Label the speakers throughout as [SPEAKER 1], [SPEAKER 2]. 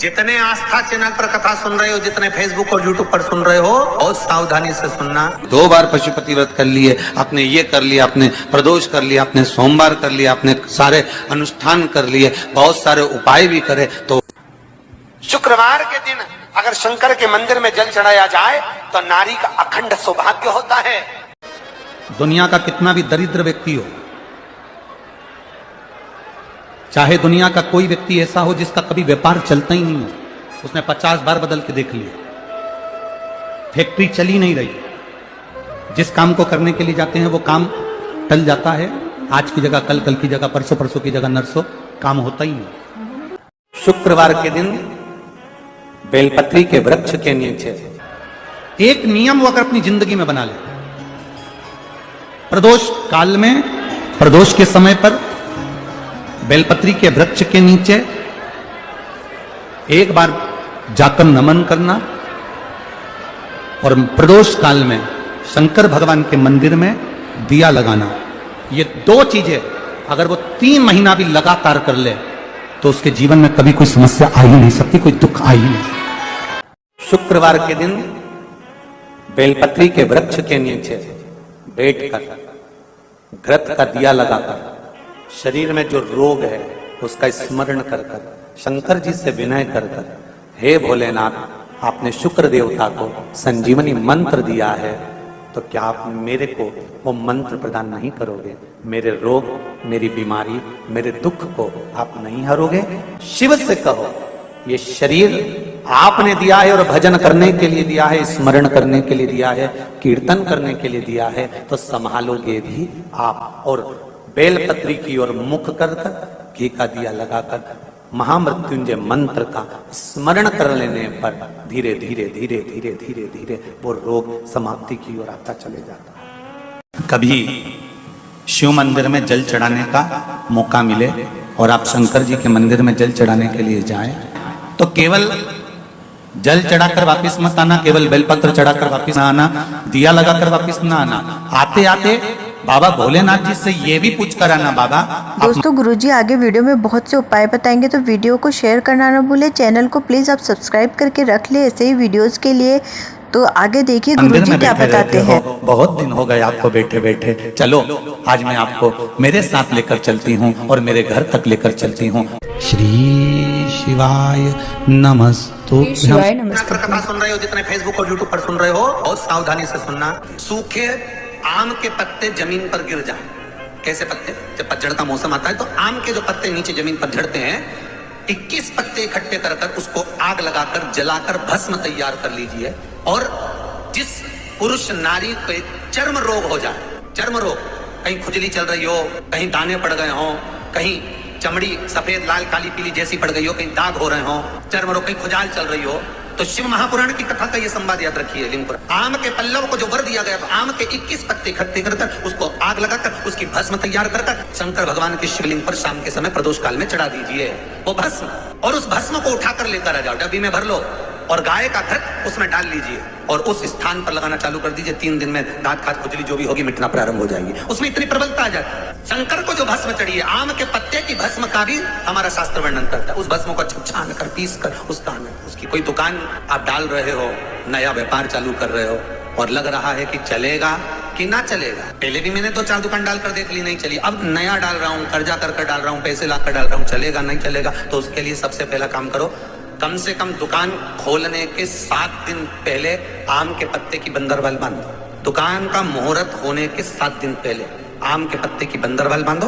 [SPEAKER 1] जितने आस्था चैनल पर कथा सुन रहे हो, जितने फेसबुक और यूट्यूब पर सुन रहे हो, बहुत सावधानी से सुनना।
[SPEAKER 2] 2 बार पशुपति व्रत कर लिए, आपने ये कर लिया, आपने प्रदोष कर लिया, आपने सोमवार कर लिया, आपने सारे अनुष्ठान कर लिए, बहुत सारे उपाय भी करे, तो शुक्रवार के दिन अगर शंकर के मंदिर में जल चढ़ाया जाए तो नारी का अखंड सौभाग्य होता है।
[SPEAKER 3] दुनिया का कितना भी दरिद्र व्यक्ति हो, चाहे दुनिया का कोई व्यक्ति ऐसा हो जिसका कभी व्यापार चलता ही नहीं हो, उसने 50 बार बदल के देख लिया, फैक्ट्री चली नहीं रही, जिस काम को करने के लिए जाते हैं वो काम टल जाता है, आज की जगह कल, कल की जगह परसों, परसों की जगह नरसों, काम होता ही नहीं।
[SPEAKER 2] शुक्रवार के दिन बेलपत्री के वृक्ष के नीचे
[SPEAKER 3] एक नियम वो अगर अपनी जिंदगी में बना ले, प्रदोष काल में, प्रदोष के समय पर बेलपत्री के वृक्ष के नीचे एक बार जाकर नमन करना, और प्रदोष काल में शंकर भगवान के मंदिर में दिया लगाना, ये 2 चीजें अगर वो 3 महीना भी लगातार कर ले तो उसके जीवन में कभी कोई समस्या आ ही नहीं सकती, कोई दुख आ ही नहीं सकता।
[SPEAKER 2] शुक्रवार के दिन बेलपत्री के वृक्ष के नीचे बैठकर घृत का दिया लगाकर शरीर में जो रोग है उसका स्मरण कर कर शंकर जी से विनय कर कर, हे भोलेनाथ, आपने शुक्र देवता को संजीवनी मंत्र दिया है, तो क्या आप मेरे को वो मंत्र प्रदान नहीं करोगे? मेरे रोग, मेरी बीमारी, मेरे दुख को आप नहीं हरोगे? शिव से कहो, ये शरीर आपने दिया है और भजन करने के लिए दिया है, स्मरण करने के लिए दिया है, कीर्तन करने के लिए दिया है, तो संभालोगे भी आप। और बेलपत्री की ओर मुख कर घी का दिया लगाकर महामृत्युंजय मंत्र का स्मरण कर लेने पर धीरे धीरे धीरे धीरे धीरे धीरे वो रोग समाप्ति की ओर आता चले जाता है।
[SPEAKER 3] कभी शिव मंदिर में जल चढ़ाने का मौका मिले और आप शंकर जी के मंदिर में जल चढ़ाने के लिए जाएं, तो केवल जल चढ़ाकर वापस मत आना, केवल बेलपत्र चढ़ाकर वापस ना आना, दिया लगाकर वापस ना आना, आते आते बाबा भोलेनाथ जी से ये भी पूछ कर आना, बाबा
[SPEAKER 4] दोस्तों गुरुजी आगे वीडियो में बहुत से उपाय बताएंगे, तो वीडियो को शेयर करना ना भूले, चैनल को प्लीज आप सब्सक्राइब करके रख ले ऐसे ही वीडियोस के लिए। तो आगे देखिए गुरुजी क्या बताते हैं।
[SPEAKER 3] बहुत दिन हो गए आपको बैठे बैठे, चलो आज मैं आपको मेरे साथ लेकर चलती हूँ और मेरे घर तक लेकर चलती हूँ। श्री शिवाय नमस्तुभ्यं।
[SPEAKER 1] कथा सुन रहे हो, जितने फेसबुक और यूट्यूब पर सुन रहे हो, बहुत सावधानी से सुनना। सूखे आम के पत्ते जमीन पर गिर जाए, कैसे पत्ते? जब पतझड़ का मौसम आता है तो आम के जो पत्ते नीचे जमीन पर झड़ते हैं, 21 पत्ते इकट्ठे कर कर उसको आग लगाकर जलाकर भस्म तैयार कर लीजिए। और जिस पुरुष नारी को चर्म रोग हो जाए, चर्म रोग, कहीं खुजली चल रही हो, कहीं दाने पड़ गए हो, कहीं चमड़ी सफेद लाल काली पीली जैसी पड़ गई हो, कहीं दाग हो रहे हो, चर्म रोग, कहीं खुजाल चल रही हो, तो शिव महापुराण की कथा का ये संवाद याद रखिए। लिंग आम के पल्लव को जो वर दिया गया, तो आम के 21 पत्ते इकट्ठे कर उसको आग लगाकर उसकी भस्म तैयार कर शंकर भगवान के शिवलिंग पर शाम के समय प्रदोष काल में चढ़ा दीजिए वो भस्म, और उस भस्म को उठाकर लेकर आ जाओ, डब्बी में भर लो और गाय का घृत उसमें डाल लीजिए और उस स्थान पर लगाना चालू कर दीजिए। 3 दिन में दांत खाद खुजली जो भी होगी मिटना प्रारंभ हो जाएगी। उसमें इतनी प्रबलता आ जाती है। शंकर को जो भस्म चढ़ी है, आम के पत्ते की भस्म का भी हमारा शास्त्र वर्णन करता है। उस भस्म को छान कर पीस कर उसकी कोई दुकान आप डाल रहे हो, नया व्यापार चालू कर रहे हो और लग रहा है कि चलेगा कि ना चलेगा। पहले भी मैंने 2-4 दुकान डालकर देख ली, नहीं चली, अब नया डाल रहा हूँ, कर्जा कर डाल रहा हूँ, पैसे लाकर डाल रहा हूँ, चलेगा नहीं चलेगा। तो उसके लिए सबसे पहला काम करो, कम से कम दुकान खोलने के 7 दिन पहले आम के पत्ते की बंदरवाल बांधो। दुकान का मुहूर्त होने के 7 दिन पहले आम के पत्ते की बंदरवाल बांधो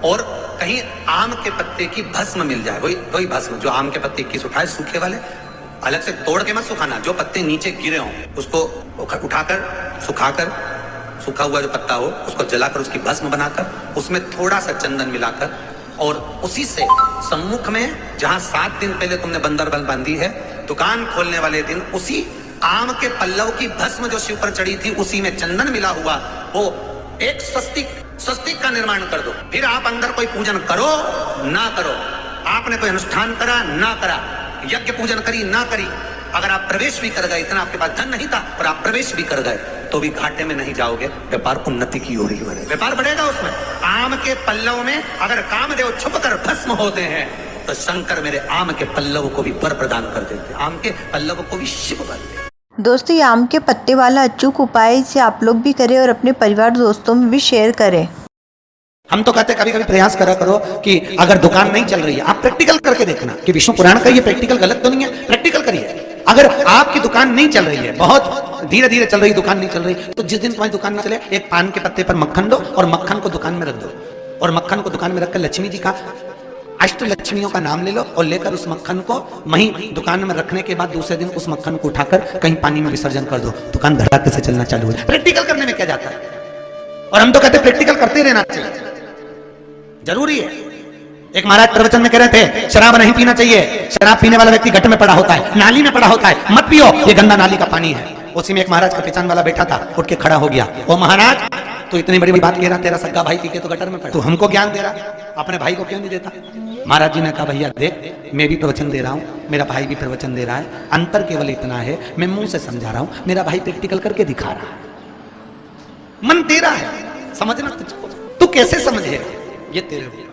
[SPEAKER 1] और कहीं आम के पत्ते की भस्म मिल जाए, वही भस्म जो आम के पत्ते 21 उठाए सूखे वाले, अलग से तोड़ के मत सुखाना, जो पत्ते नीचे गिरे हों उसको उठाकर सुखाकर, सूखा हुआ जो पत्ता हो उसको जलाकर उसकी भस्म बनाकर उसमें थोड़ा सा चंदन मिलाकर और उसी से सम्मुख में जहां 7 दिन पहले तुमने बंदरबल बांधी है, दुकान खोलने वाले दिन उसी आम के पल्लव की भस्म जो शिव पर चढ़ी थी उसी में चंदन मिला हुआ वो एक स्वस्तिक का निर्माण कर दो। फिर आप अंदर कोई पूजन करो ना करो, आपने कोई अनुष्ठान करा ना करा, यज्ञ पूजन करी ना करी, अगर आप प्रवेश भी कर गए, इतना आपके पास धन नहीं था और आप प्रवेश भी कर गए, तो भी घाटे में नहीं जाओगे, व्यापार उन्नति की ओर ही बढ़ेगा, व्यापार बढ़ेगा। उसमें आम के पल्लव में अगर कामदेव छुप कर भस्म होते हैं तो शंकर मेरे आम के पल्लव को भी वर प्रदान कर देते, आम के पल्लव को भी शिव वर देते।
[SPEAKER 4] दोस्तों ये आम के पत्ते वाला अचूक उपाय से आप लोग भी करें और अपने परिवार दोस्तों में भी शेयर करें।
[SPEAKER 2] हम तो कहते कभी कभी प्रयास करा करो कि अगर दुकान नहीं चल रही है, आप प्रैक्टिकल करके देखना कि विष्णु पुराण का ये प्रैक्टिकल गलत तो नहीं है, प्रैक्टिकल करिए। अगर आपकी दुकान नहीं चल रही है, बहुत धीरे धीरे चल रही दुकान नहीं चल रही, तो जिस दिन तुम्हारी दुकान ना चले, एक पान के पत्ते पर मक्खन दो और मक्खन को दुकान में रख दो, और मक्खन को दुकान में रखकर लक्ष्मी जी का अष्ट लक्ष्मियों का नाम ले लो और लेकर उस मक्खन को वहीं दुकान में रखने के बाद दूसरे दिन उस मक्खन को उठाकर कहीं पानी में विसर्जन कर दो, दुकान धड़ाके से चलना चालू हो जाए। प्रैक्टिकल करने में क्या जाता है, और हम तो कहते प्रैक्टिकल करते रहना चाहिए, जरूरी है। एक महाराज प्रवचन में कह रहे थे शराब नहीं पीना चाहिए, शराब पीने वाला व्यक्ति गट में पड़ा होता है, नाली में पड़ा होता है, मत पियो, ये गंदा नाली का पानी है। उसी में एक महाराज का पहचान वाला बैठा था, उठ के खड़ा हो गया, ओ महाराज तो इतनी बड़ी बात कह रहा, तेरा सगा भाई पी के तो गटर में पड़ा, तू हमको ज्ञान दे रहा, अपने भाई को क्यों नहीं देता। महाराज जी ने कहा भैया देख, मैं भी प्रवचन दे रहा हूं, मेरा भाई भी प्रवचन दे रहा है, अंतर केवल इतना है मैं मुंह से समझा रहा हूं, मेरा भाई प्रैक्टिकल करके दिखा रहा है, मन तेरा है, समझना तुझको, तू कैसे समझे ये तेरे ऊपर।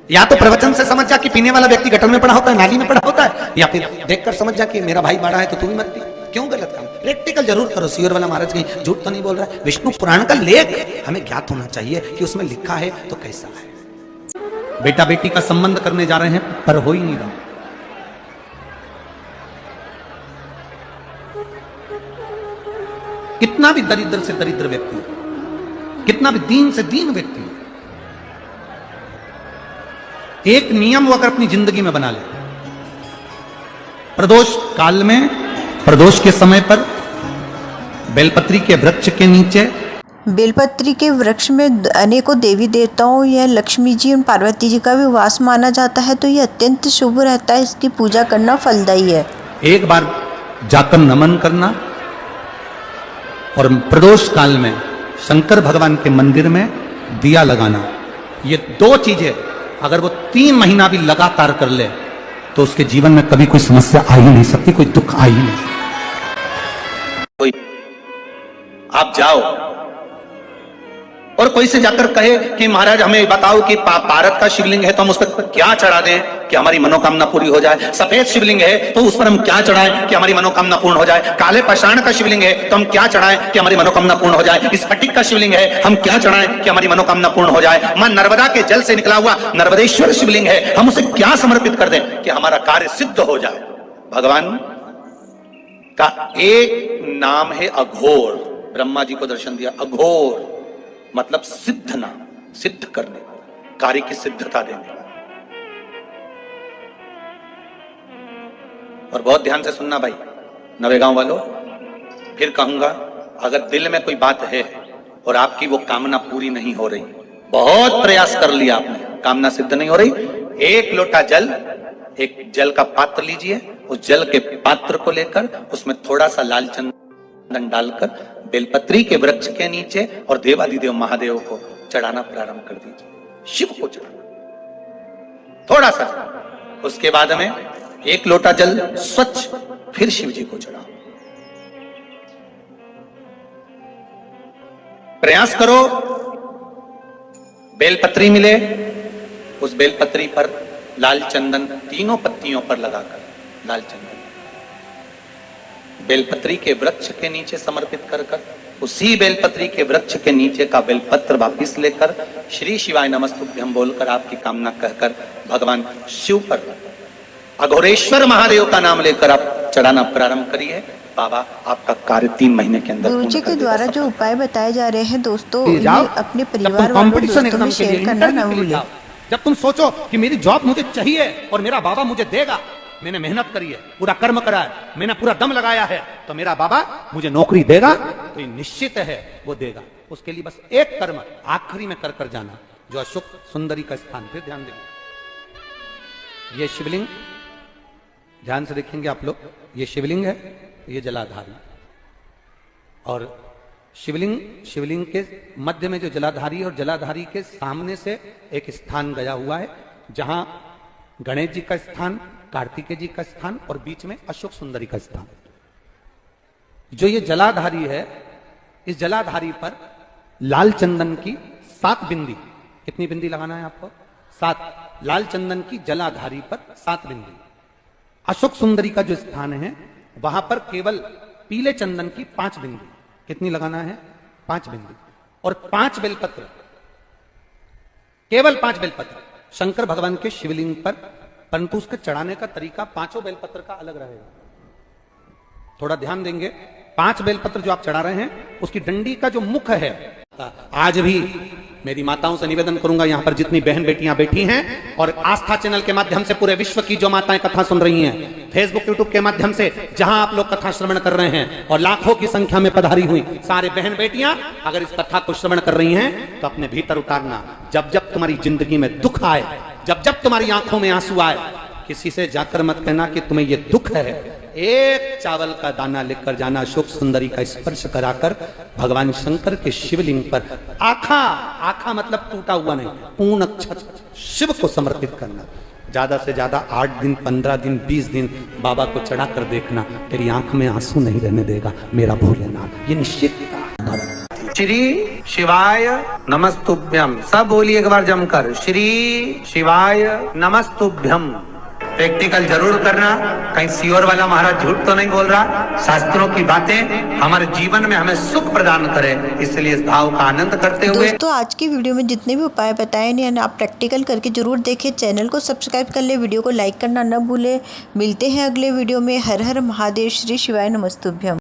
[SPEAKER 2] या तो प्रवचन से समझ जा कि पीने वाला व्यक्ति गटर में पड़ा होता है, नाली में पड़ा होता है, या फिर देखकर समझ जा कि मेरा भाई बड़ा है तो तू भी मत पी, क्यों गलत काम। प्रैक्टिकल जरूर करो। सियोर वाला महाराज कहीं झूठ तो नहीं बोल रहा है, विष्णु पुराण का लेख हमें ज्ञात होना चाहिए कि उसमें लिखा है तो कैसा है।
[SPEAKER 3] बेटा बेटी का संबंध करने जा रहे हैं पर हो ही नहीं रहा। कितना भी दरिद्र से दरिद्र व्यक्ति हो, कितना भी दीन से दीन व्यक्ति हो, एक नियम वो अगर अपनी जिंदगी में बना ले, प्रदोष काल में, प्रदोष के समय पर बेलपत्री के वृक्ष के नीचे,
[SPEAKER 4] बेलपत्री के वृक्ष में अनेकों देवी देवताओं या लक्ष्मी जी और पार्वती जी का भी वास माना जाता है, तो ये अत्यंत शुभ रहता है, इसकी पूजा करना फलदायी है।
[SPEAKER 3] एक बार जाकर नमन करना और प्रदोष काल में शंकर भगवान के मंदिर में दिया लगाना, ये दो चीजें अगर वो 3 महीना भी लगातार कर ले तो उसके जीवन में कभी कोई समस्या आ ही नहीं सकती, कोई दुख आ ही नहीं सकता।
[SPEAKER 1] कोई आप जाओ और कोई से जाकर कहे कि महाराज हमें बताओ कि भारत का शिवलिंग है तो हम उस पर क्या चढ़ा दें कि हमारी मनोकामना पूरी हो जाए, सफेद शिवलिंग है तो उस पर हम क्या चढ़ाएं कि हमारी मनोकामना पूर्ण हो जाए, काले पाषाण का शिवलिंग है तो हम क्या चढ़ाएं कि हमारी मनोकामना पूर्ण हो जाए, स्फटिक का शिवलिंग है हम क्या चढ़ाएं कि हमारी मनोकामना पूर्ण हो जाए, मां नर्मदा के जल से निकला हुआ नर्मदेश्वर शिवलिंग है हम उसे क्या समर्पित कर दें कि हमारा कार्य सिद्ध हो जाए। भगवान का एक नाम है अघोर, ब्रह्मा जी को दर्शन दिया, अघोर मतलब सिद्ध नाम, सिद्ध करने, कार्य की सिद्धता देने। और बहुत ध्यान से सुनना भाई नवेगांव वालों, फिर कहूंगा अगर दिल में कोई बात है और आपकी वो कामना पूरी नहीं हो रही, बहुत प्रयास कर लिया आपने, कामना सिद्ध नहीं हो रही, एक लोटा जल, एक जल का पात्र लीजिए, उस जल के पात्र को लेकर उसमें थोड़ा सा लाल चंदन डालकर बेलपत्री के वृक्ष के नीचे और देवादिदेव महादेव को चढ़ाना प्रारंभ कर दीजिए, शिव को चढ़ाना थोड़ा सा। उसके बाद में एक लोटा जल स्वच्छ फिर शिव जी को चढ़ाओ। प्रयास करो बेलपत्री मिले, उस बेलपत्री पर लाल चंदन तीनों पत्तियों पर लगाकर लाल चंदन बेलपत्री के वृक्ष के नीचे समर्पित कर उसी बेलपत्री के वृक्ष के नीचे का बेलपत्र वापिस लेकर श्री शिवाय नमस्तुभ्यं बोलकर आपकी कामना कहकर भगवान शिव पर अघोरेश्वर महादेव का नाम लेकर आप चढ़ाना प्रारंभ करिए। बाबा आपका कार्य 3 महीने के अंदर
[SPEAKER 4] गुरु जी के द्वारा जो उपाय बताए जा रहे हैं दोस्तों,
[SPEAKER 2] जाओ,
[SPEAKER 4] ये अपने परिवार वालों दोस्तों में शेयर करना न भूलें।
[SPEAKER 2] जब तुम सोचो कि मेरी जॉब मुझे चाहिए और मेरा बाबा मुझे देगा, मैंने मेहनत करी है, पूरा कर्म करा है, मैंने पूरा दम लगाया है, तो मेरा बाबा मुझे नौकरी देगा, तो ये निश्चित है वो देगा। उसके लिए बस एक कर्म आखिरी में कर जाना, जो अशोक सुंदरी का स्थान। फिर ध्यान देंगे, ये शिवलिंग ध्यान से देखेंगे आप लोग, ये शिवलिंग है, ये जलाधारी, और शिवलिंग के मध्य में जो जलाधारी और जलाधारी के सामने से एक स्थान गया हुआ है, जहां गणेश जी का स्थान, कार्तिकेय जी का स्थान और बीच में अशोक सुंदरी का स्थान। जो ये जलाधारी है, इस जलाधारी पर लाल चंदन की 7 बिंदी, कितनी बिंदी लगाना है आपको? 7 लाल चंदन की जलाधारी पर 7 बिंदी। अशोक सुंदरी का जो स्थान है वहां पर केवल पीले चंदन की 5 बिंदी। कितनी लगाना है? 5 बिंदी। और 5 बेलपत्र, केवल 5 बेलपत्र शंकर भगवान के शिवलिंग पर, परंतु उसके चढ़ाने का तरीका 5 बेलपत्र का अलग रहेगा। थोड़ा ध्यान देंगे। 5 बेलपत्र जो आप चढ़ा रहे हैं उसकी डंडी का जो मुख है, आज भी मेरी माताओं से निवेदन करूंगा, यहां पर जितनी बहन बेटियां बैठी हैं और आस्था चैनल के माध्यम से पूरे विश्व की जो माताएं कथा सुन रही हैं, फेसबुक यूट्यूब के माध्यम से जहां आप लोग कथा श्रवण कर रहे हैं और लाखों की संख्या में पधारी हुई सारे बहन बेटियां अगर इस कथा को श्रवण कर रही हैं तो अपने भीतर उतारना। जब जब तुम्हारी जिंदगी में दुख आए, जब जब तुम्हारी आंखों में आंसू आए, किसी से जाकर मत कहना कि तुम्हें यह दुख है। एक चावल का दाना लेकर जाना, अशोक सुंदरी का स्पर्श कराकर भगवान शंकर के शिवलिंग पर आखा, आखा मतलब टूटा हुआ नहीं, पूर्ण अक्षत शिव को समर्पित करना। ज्यादा से ज्यादा 8 दिन, 15 दिन, 20 दिन बाबा को चढ़ा कर देखना, तेरी आंख में आंसू नहीं रहने देगा मेरा भोलेनाथ, ये निश्चित।
[SPEAKER 1] श्री शिवाय नमस्तुभ्यम। सब बोलिए एक बार जमकर, श्री शिवाय नमस्तुभ्यम। प्रैक्टिकल जरूर करना, कहीं सियोर वाला महाराज झूठ तो नहीं बोल रहा। शास्त्रों की बातें हमारे जीवन में हमें सुख प्रदान करे, इसलिए इस भाव का आनंद करते हुए
[SPEAKER 4] दोस्तों आज की वीडियो में जितने भी उपाय बताए हैं आप प्रैक्टिकल करके जरूर देखें। चैनल को सब्सक्राइब कर ले, वीडियो को लाइक करना न भूले। मिलते हैं अगले वीडियो में। हर हर महादेव, श्री शिवाय नमस्तुभ्यम।